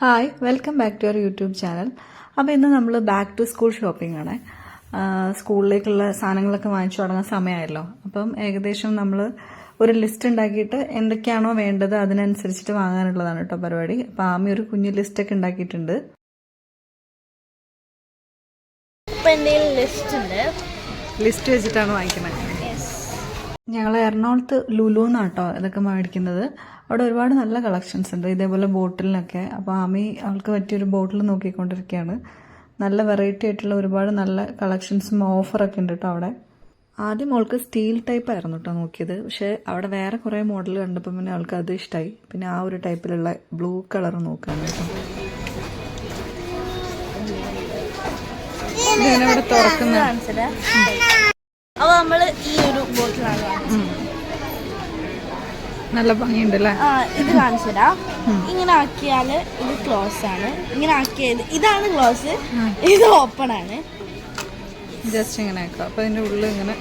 Hi welcome back to our YouTube channel. അപ്പോൾ ഇന്ന് നമ്മൾ ബാക്ക് ടു സ്കൂൾ ഷോപ്പിംഗ് ആണ്. സ്കൂളിലേക്കുള്ള സാധനങ്ങളൊക്കെ വാങ്ങിച്ചു തുടങ്ങാൻ സമയമായല്ലോ. അപ്പം ഏകദേശം നമ്മൾ ഒരു ലിസ്റ്റ് ഉണ്ടാക്കിയിട്ട് എന്തൊക്കെയാണോ വേണ്ടത് അതിനനുസരിച്ചിട്ട് വാങ്ങാനുള്ളതാണ് കേട്ടോ പരിപാടി. അപ്പോൾ ആമി ഒരു കുഞ്ഞു ലിസ്റ്റൊക്കെ ഉണ്ടാക്കിയിട്ടുണ്ട്. ലിസ്റ്റ് വെച്ചിട്ടാണ് വാങ്ങിക്കുന്നത്. ഞങ്ങൾ എറണാകുളത്ത് ലുലു എന്നാട്ടോ ഇതൊക്കെ മേടിക്കുന്നത്. അവിടെ ഒരുപാട് നല്ല കളക്ഷൻസ് ഉണ്ട് ഇതേപോലെ ബോട്ടിലിനൊക്കെ. അപ്പോൾ ആമി അവൾക്ക് പറ്റിയൊരു ബോട്ടിൽ നോക്കിക്കൊണ്ടിരിക്കുകയാണ്. നല്ല വെറൈറ്റി ആയിട്ടുള്ള ഒരുപാട് നല്ല കളക്ഷൻസും ഓഫറൊക്കെ ഉണ്ട് കേട്ടോ അവിടെ. ആദ്യം അവൾക്ക് സ്റ്റീൽ ടൈപ്പ് ആയിരുന്നു കേട്ടോ നോക്കിയത്. പക്ഷേ അവിടെ വേറെ കുറേ മോഡൽ കണ്ടപ്പോൾ പിന്നെ അവൾക്ക് അത് ഇഷ്ടമായി. പിന്നെ ആ ഒരു ടൈപ്പിലുള്ള ബ്ലൂ കളർ നോക്കുകയാണ് കേട്ടോ. ഇവിടെ തുറക്കുന്ന നല്ല ഭംഗിയുണ്ടല്ലേ. ഇത് കാണിച്ചതാ. ഇങ്ങനെ ആക്കിയാല് ഇത് ക്ലോസ് ആണ്. ഇങ്ങനെ ആക്കിയത് ഇതാണ് ക്ലോസ്, ഇത് ഓപ്പൺ ആണ്. ജസ്റ്റ് ഇങ്ങനെ ആക്കാം. അപ്പൊ ഇതിന്റെ ഉള്ളിൽ ഇങ്ങനെ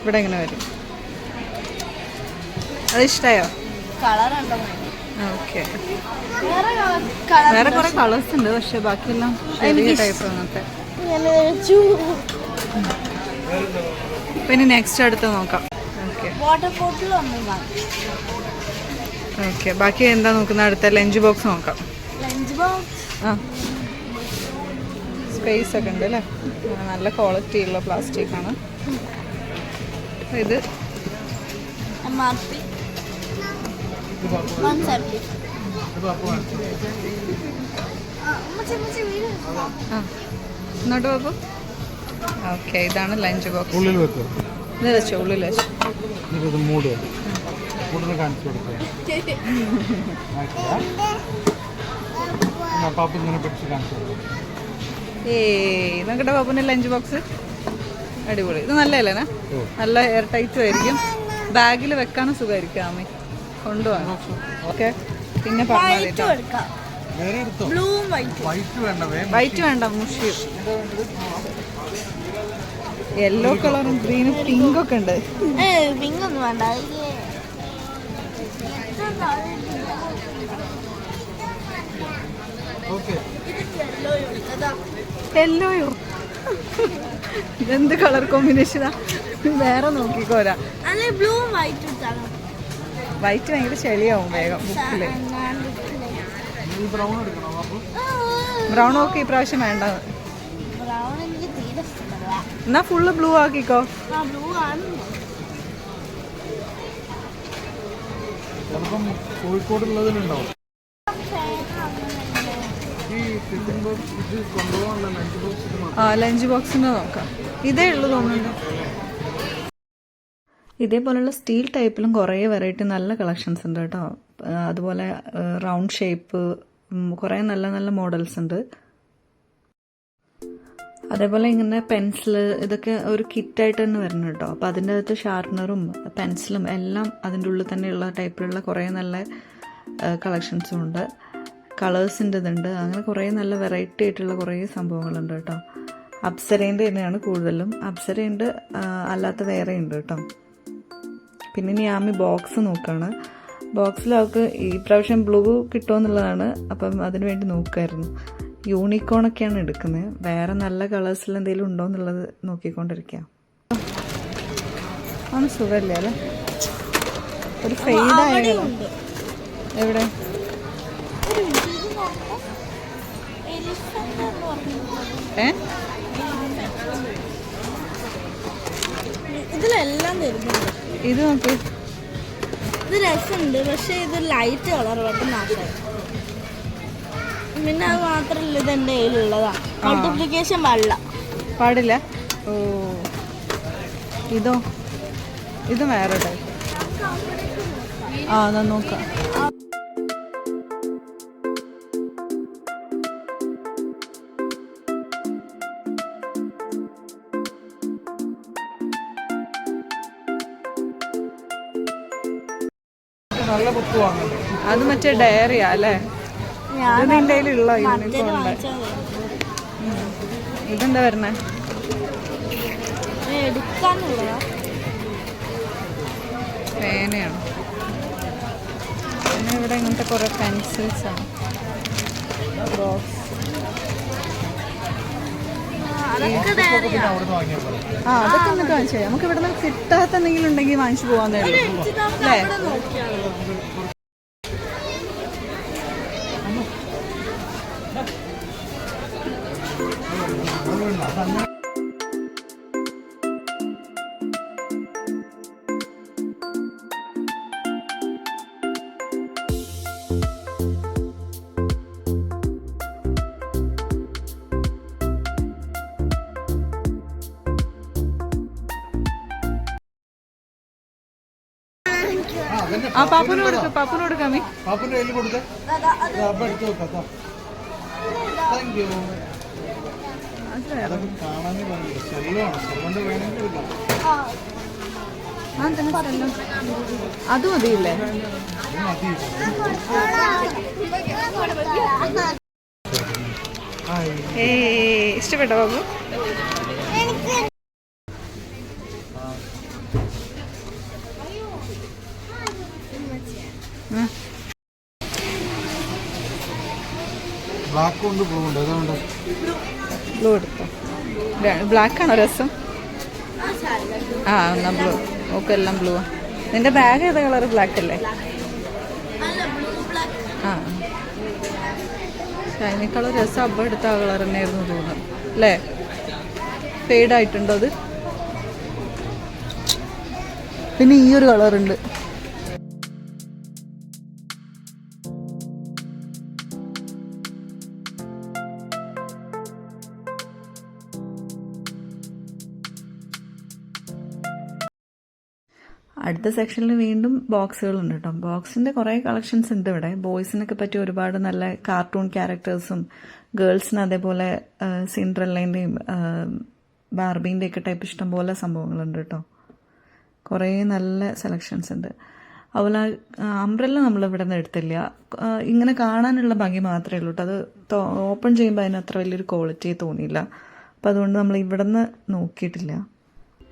ഇവിടെ ഇങ്ങനെ വരും. അത് ഇഷ്ടായോ? കളർ ഉണ്ടോ? ഓക്കെ. വേറെ കുറെ കളേഴ്സ് ഉണ്ട്, പക്ഷെ ബാക്കിയെല്ലാം ചെറിയ ടൈപ്പ് അങ്ങനത്തെ. പിന്നെ നെക്സ്റ്റ് അടുത്ത് നോക്കാം. Water bottle okay. ബാക്കി എന്താ നോക്കുന്ന? അടുത്ത ലഞ്ച് ബോക്സ് നോക്കാം. സ്പേസ് ഒക്കെ ഉണ്ട് അല്ലേ. നല്ല ക്വാളിറ്റി ഉള്ള പ്ലാസ്റ്റിക് ആണ് ഇത്. ഇങ്ങോട്ട് വെക്കും. ഓക്കെ, ഇതാണ് ലഞ്ച് ബോക്സ്. ഇത് വെച്ചോ, ഉള്ളിൽ വെച്ചോ. നോക്കട്ടെ പാപ്പുന്റെ ലഞ്ച് ബോക്സ്. അടിപൊളി. ഇത് നല്ലതല്ലേ? നല്ല എയർ ടൈറ്റും ആയിരിക്കും. ബാഗിൽ വെക്കാനും സുഖമായിരിക്കും. ആമി കൊണ്ടുപോകാം. ഓക്കെ. പിന്നെ വൈറ്റ് വേണ്ട, മുഷി. യെല്ലോ കളറും ഗ്രീനും പിങ്കും ഒക്കെ ഉണ്ട്. പിങ്ക് ഒന്നും വേണ്ട. യെല്ലോയോ? ഇതെന്ത് കളർ കോമ്പിനേഷനാ? വേറെ നോക്കിക്കോരാ. വൈറ്റ് ഭയങ്കര ചെളിയാവും വേഗം ബുക്കില്. ബ്രൗൺ ഓക്കെ, ഈ പ്രാവശ്യം വേണ്ട. എന്നാ ഫുള്ള് ബ്ലൂ ആക്കിക്കോ. കോഴിക്കോടുള്ളതിലുണ്ടാവും. ലഞ്ച് ബോക്സിന് നോക്കാം. ഇതേ ഉള്ളു തോന്നുന്നുണ്ട്. ഇതേപോലെയുള്ള സ്റ്റീൽ ടൈപ്പിലും കുറേ വെറൈറ്റി നല്ല കളക്ഷൻസ് ഉണ്ട് കേട്ടോ. അതുപോലെ റൗണ്ട് ഷേപ്പ് കുറേ നല്ല നല്ല മോഡൽസ് ഉണ്ട്. അതേപോലെ ഇങ്ങനെ പെൻസില് ഇതൊക്കെ ഒരു കിറ്റായിട്ട് തന്നെ വരുന്നു കേട്ടോ. അപ്പോൾ അതിൻ്റെ അകത്ത് ഷാർപ്പനറും പെൻസിലും എല്ലാം അതിൻ്റെ ഉള്ളിൽ തന്നെയുള്ള ടൈപ്പിലുള്ള കുറേ നല്ല കളക്ഷൻസും ഉണ്ട്. കളേഴ്സിൻ്റെ ഇതുണ്ട്. അങ്ങനെ കുറേ നല്ല വെറൈറ്റി ആയിട്ടുള്ള കുറേ സംഭവങ്ങളുണ്ട് കേട്ടോ. അപ്സരേൻ്റെ തന്നെയാണ് കൂടുതലും. അപ്സരയുണ്ട്, അല്ലാത്ത വേറെ ഉണ്ട് കേട്ടോ. പിന്നെ ഇനി ആമി ബോക്സ് നോക്കുകയാണ്. ബോക്സിൽ അവൾക്ക് ഈ പ്രാവശ്യം ബ്ലൂ കിട്ടുമെന്നുള്ളതാണ്. അപ്പം അതിനു വേണ്ടി നോക്കുമായിരുന്നു. യൂണിക്കോണൊക്കെയാണ് എടുക്കുന്നത്. വേറെ നല്ല കളേഴ്സിൽ എന്തെങ്കിലും ഉണ്ടോ എന്നുള്ളത് നോക്കിക്കൊണ്ടിരിക്കുക. ആണ് സുഖമല്ലേ അല്ലേ? ഒരു ഫെയ്ഡായ എവിടെ? ഇതിലെല്ലാം തരുന്നുണ്ട്. ഇത് നോക്കി. ഇത് രസമുണ്ട്, പക്ഷെ ഇത് ലൈറ്റ് കളർ പെട്ടെന്ന് നാശമായി. പിന്നെ അത് മാത്രല്ല, ഇത് എൻ്റെ കയ്യിലുള്ളതാ. മൾട്ടിപ്ലിക്കേഷൻ പാടില്ല. ഓ, ഇതോ? ഇത് വേറെ ടൈപ്പ്. എന്നാ നോക്കാം. നല്ല ബുക്ക് വാങ്ങും. അത് മറ്റേ ഡയറിയാ അല്ലേ? നിന്റെ കയ്യിലുള്ള ഇതെന്താ വരണേ? പേനയാണ്. പിന്നെ ഇവിടെ ഇങ്ങനത്തെ കുറെ പെൻസിൽസ് ആണ്. ബോക്സ്. അതൊക്കെ നേരെയാ. ആ അതൊക്കെ എന്നിട്ട് വാങ്ങിച്ചു. നമുക്ക് ഇവിടെ നിന്ന് കിട്ടാത്ത എന്തെങ്കിലും ഉണ്ടെങ്കിൽ വാങ്ങിച്ചു പോകാന്നേ ഉള്ളൂ അല്ലേ? ആ പാപ്പുന് കൊടുക്ക, പാപ്പുന് കൊടുക്കാമേ. പാപ്പന്റെ കയ്യിൽ കൊടുത്തേ. എടുത്ത് വെക്കാം. Thank you. അതൊക്കെ കാണാനേ ഭയങ്കര സെല്ലുമാണ്. സെല്ലുകൊണ്ട് വേണമെങ്കിൽ എടുക്കാം. ആ തന്നെ സ്ഥലം അത് മതിയില്ലേ? ഇഷ്ടപ്പെട്ടോ ബാബു? ബ്ലാക്ക് കൊണ്ട് പോകുന്നുണ്ട്. അതുകൊണ്ട് ബ്ലൂ എടുത്തോ. ബ്ലാക്കാണോ രസം? ആ എന്നാ ബ്ലൂ. ഓക്കെ എല്ലാം ബ്ലൂ. നിന്റെ ബാഗ് ഏതാ കളർ? ബ്ലാക്ക് അല്ലേ? ആ അതിനേക്കാളും രസം അബ്ബ എടുത്ത ആ കളർ തന്നെയായിരുന്നു തോന്നുന്നു അല്ലേ? ഫെയ്ഡായിട്ടുണ്ടോ അത്? പിന്നെ ഈ ഒരു കളറുണ്ട്. അടുത്ത സെക്ഷനിൽ വീണ്ടും ബോക്സുകളുണ്ട് കേട്ടോ. ബോക്സിൻ്റെ കുറേ കളക്ഷൻസ് ഉണ്ട് ഇവിടെ. ബോയ്സിനൊക്കെ പറ്റിയ ഒരുപാട് നല്ല കാർട്ടൂൺ ക്യാരക്ടേഴ്സും ഗേൾസിന് അതേപോലെ സിൻഡ്രല്ലേൻ്റെയും ബാർബീൻ്റെ ഒക്കെ ടൈപ്പ് ഇഷ്ടം പോലെ സംഭവങ്ങളുണ്ട് കേട്ടോ. കുറേ നല്ല സെലക്ഷൻസ് ഉണ്ട്. അതുപോലെ അംബ്രല്ല നമ്മൾ ഇവിടെ നിന്ന് എടുത്തില്ല. ഇങ്ങനെ കാണാനുള്ള ഭംഗി മാത്രമേ ഉള്ളൂ കേട്ടോ. അത് ഓപ്പൺ ചെയ്യുമ്പോൾ അതിന് അത്ര വലിയൊരു ക്വാളിറ്റി തോന്നിയില്ല. അപ്പോൾ അതുകൊണ്ട് നമ്മൾ ഇവിടെ നിന്ന് നോക്കിയിട്ടില്ല.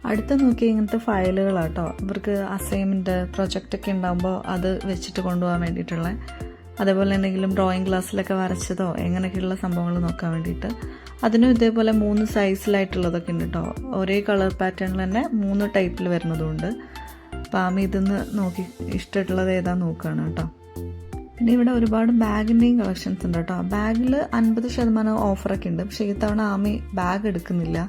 അടുത്ത നോക്കി ഇങ്ങനത്തെ ഫയലുകളാട്ടോ. ഇവർക്ക് അസൈൻമെൻറ്റ് പ്രൊജക്റ്റൊക്കെ ഉണ്ടാകുമ്പോൾ അത് വെച്ചിട്ട് കൊണ്ടുപോകാൻ വേണ്ടിയിട്ടുള്ള, അതേപോലെ എന്തെങ്കിലും ഡ്രോയിങ് ക്ലാസ്സിലൊക്കെ വരച്ചതോ എങ്ങനെയൊക്കെയുള്ള സംഭവങ്ങൾ നോക്കാൻ വേണ്ടിയിട്ട്. അതിനും ഇതേപോലെ 3 സൈസിലായിട്ടുള്ളതൊക്കെ ഉണ്ട് കേട്ടോ. ഒരേ കളർ പാറ്റേണിൽ തന്നെ 3 ടൈപ്പിൽ വരുന്നതുകൊണ്ട്. അപ്പോൾ ആമി ഇതൊന്ന് നോക്കി ഇഷ്ടമുള്ളത് ഏതാന്ന് നോക്കുകയാണ് കേട്ടോ. പിന്നെ ഇവിടെ ഒരുപാട് ബാഗിൻ്റെയും കളക്ഷൻസ് ഉണ്ട് കേട്ടോ. ബാഗിൽ 50% ഓഫറൊക്കെ ഉണ്ട്. പക്ഷേ ഈ തവണ ആമി ബാഗ് എടുക്കുന്നില്ല.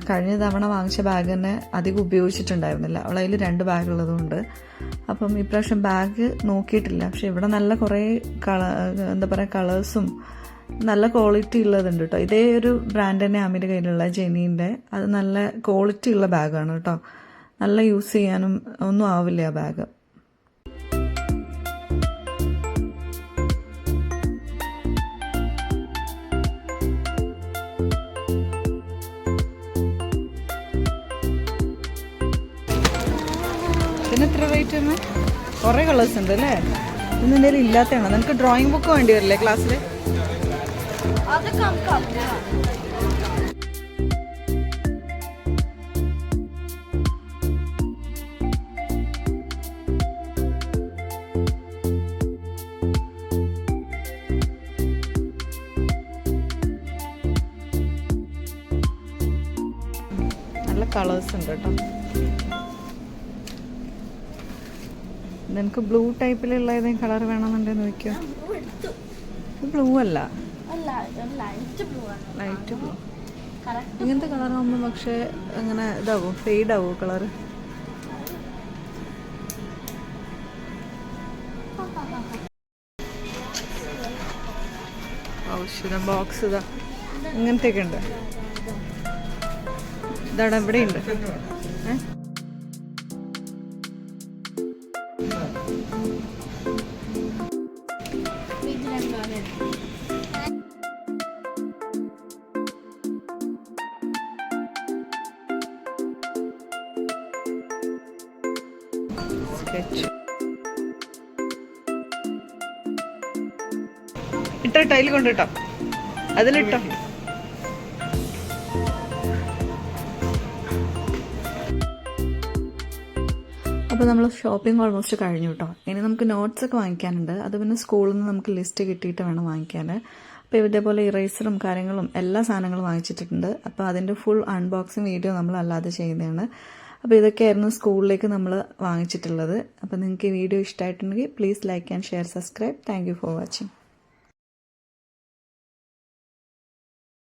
കഴിഞ്ഞ തവണ വാങ്ങിച്ച ബാഗ് തന്നെ അധികം ഉപയോഗിച്ചിട്ടുണ്ടായിരുന്നില്ല. അവളതിൽ 2 ബാഗ് ഉള്ളതുകൊണ്ട്. അപ്പം ഇപ്രാവശ്യം ബാഗ് നോക്കിയിട്ടില്ല. പക്ഷെ ഇവിടെ നല്ല കുറേ എന്താ പറയുക കളേഴ്സും നല്ല ക്വാളിറ്റി ഉള്ളതുണ്ട് കേട്ടോ. ഇതേ ഒരു ബ്രാൻഡ് തന്നെ ആമിൻ്റെ കയ്യിലുള്ള ജെനീൻ്റെ. അത് നല്ല ക്വാളിറ്റി ഉള്ള ബാഗാണ് കേട്ടോ. നല്ല യൂസ് ചെയ്യാനും ഒന്നും ആവില്ല ആ ബാഗ്. ഇതിന് എത്ര റേറ്റ് ആണ്? കുറേ കളേഴ്സ് ഉണ്ട് അല്ലേ? ഇന്ന് എന്തെങ്കിലും ഇല്ലാത്തതാണോ? നിനക്ക് ഡ്രോയിങ് ബുക്ക് വേണ്ടി വരില്ലേ ക്ലാസ്സിൽ? നല്ല കളേഴ്സ് ഉണ്ട് കേട്ടോ. നിനക്ക് ബ്ലൂ ടൈപ്പിലുള്ള ഏതെങ്കിലും കളർ വേണമെന്നുണ്ടെന്ന് നോക്കിയോ. ബ്ലൂ അല്ല, ലൈറ്റ് ബ്ലൂ. ഇങ്ങനത്തെ കളറാകുമ്പോൾ പക്ഷേ അങ്ങനെ ഇതാവോ, ഫെയ്ഡ് ആവോ കളർ? ഔഷധം ബോക്സ് ഇതാ ഇങ്ങനത്തെയൊക്കെ ഉണ്ട്. ഇതാണ് എവിടെയുണ്ട്. ഇട്ടോ ടൈൽ കൊണ്ടിട്ടോ, അതിലിട്ടോ. അപ്പോൾ നമ്മൾ ഷോപ്പിംഗ് ഓൾമോസ്റ്റ് കഴിഞ്ഞു കേട്ടോ. ഇനി നമുക്ക് നോട്ട്സ് ഒക്കെ വാങ്ങിക്കാനുണ്ട്. അത് പിന്നെ സ്കൂളിൽ നിന്ന് നമുക്ക് ലിസ്റ്റ് കിട്ടിയിട്ട് വേണം വാങ്ങിക്കാൻ. അപ്പോൾ ഇതേപോലെ ഇറേസറും കാര്യങ്ങളും എല്ലാ സാധനങ്ങളും വാങ്ങിച്ചിട്ടുണ്ട്. അപ്പോൾ അതിൻ്റെ ഫുൾ അൺബോക്സിങ് വീഡിയോ നമ്മൾ അല്ലാതെ ചെയ്യുന്നതാണ്. അപ്പോൾ ഇതൊക്കെയായിരുന്നു സ്കൂളിലേക്ക് നമ്മൾ വാങ്ങിച്ചിട്ടുള്ളത്. അപ്പോൾ നിങ്ങൾക്ക് ഈ വീഡിയോ ഇഷ്ടമായിട്ടുണ്ടെങ്കിൽ please like and share, subscribe. Thank you for watching.